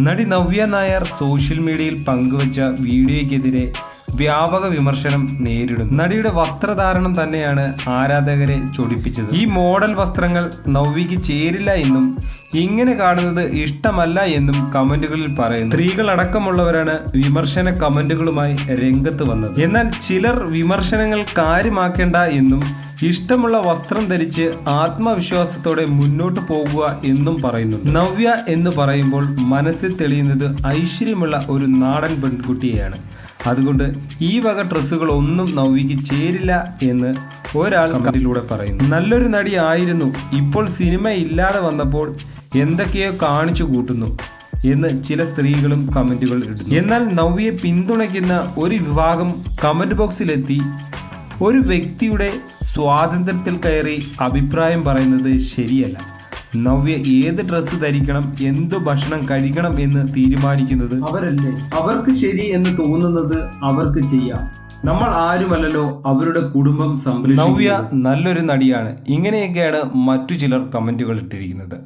നടി നവ്യ നായർ സോഷ്യൽ മീഡിയയിൽ പങ്കുവച്ച വീഡിയോയ്ക്കെതിരെ വ്യാപക വിമർശനം നേരിടുന്നു. നടിയുടെ വസ്ത്രധാരണം തന്നെയാണ് ആരാധകരെ ചൊടിപ്പിച്ചത്. ഈ മോഡൽ വസ്ത്രങ്ങൾ നവ്യയ്ക്ക് ചേരില്ല എന്നും ഇങ്ങനെ കാണുന്നത് ഇഷ്ടമല്ല എന്നും കമന്റുകളിൽ പറയുന്നു. സ്ത്രീകൾ അടക്കമുള്ളവരാണ് വിമർശന കമന്റുകളുമായി രംഗത്ത് വന്നത്. എന്നാൽ ചിലർ വിമർശനങ്ങൾ കാര്യമാക്കേണ്ട എന്നും ഇഷ്ടമുള്ള വസ്ത്രം ധരിച്ച് ആത്മവിശ്വാസത്തോടെ മുന്നോട്ട് പോകുക എന്നും പറയുന്നു. നവ്യ എന്ന് പറയുമ്പോൾ മനസ്സിൽ തെളിയുന്നത് ഐശ്വര്യമുള്ള ഒരു നാടൻ പെൺകുട്ടിയെയാണ്. അതുകൊണ്ട് ഈ വക ഡ്രസ്സുകൾ ഒന്നും നവ്യയ്ക്ക് ചേരില്ല എന്ന് ഒരാൾ കമന്റിലൂടെ പറയുന്നു. നല്ലൊരു നടി ആയിരുന്നു, ഇപ്പോൾ സിനിമ ഇല്ലാതെ വന്നപ്പോൾ എന്തൊക്കെയോ കാണിച്ചു കൂട്ടുന്നു എന്ന് ചില സ്ത്രീകളും കമന്റുകൾ ഇടുന്നു. എന്നാൽ നവ്യയെ പിന്തുണയ്ക്കുന്ന ഒരു വിഭാഗം കമന്റ് ബോക്സിലെത്തി ഒരു വ്യക്തിയുടെ സ്വാതന്ത്ര്യത്തിൽ കയറി അഭിപ്രായം പറയുന്നത് ശരിയല്ല. നവ്യ ഏത് ഡ്രസ്സ് ധരിക്കണം, എന്തു ഭക്ഷണം കഴിക്കണം എന്ന് തീരുമാനിക്കുന്നത് അവരല്ലേ. അവർക്ക് ശരി എന്ന് തോന്നുന്നത് അവർക്ക് ചെയ്യാം. നമ്മൾ ആരുമല്ലല്ലോ അവരുടെ കുടുംബം സംരക്ഷിക്കുന്നത്. നവ്യ നല്ലൊരു നടിയാണ്. ഇങ്ങനെയൊക്കെയാണ് മറ്റു ചിലർ കമന്റുകൾ ഇട്ടിരിക്കുന്നത്.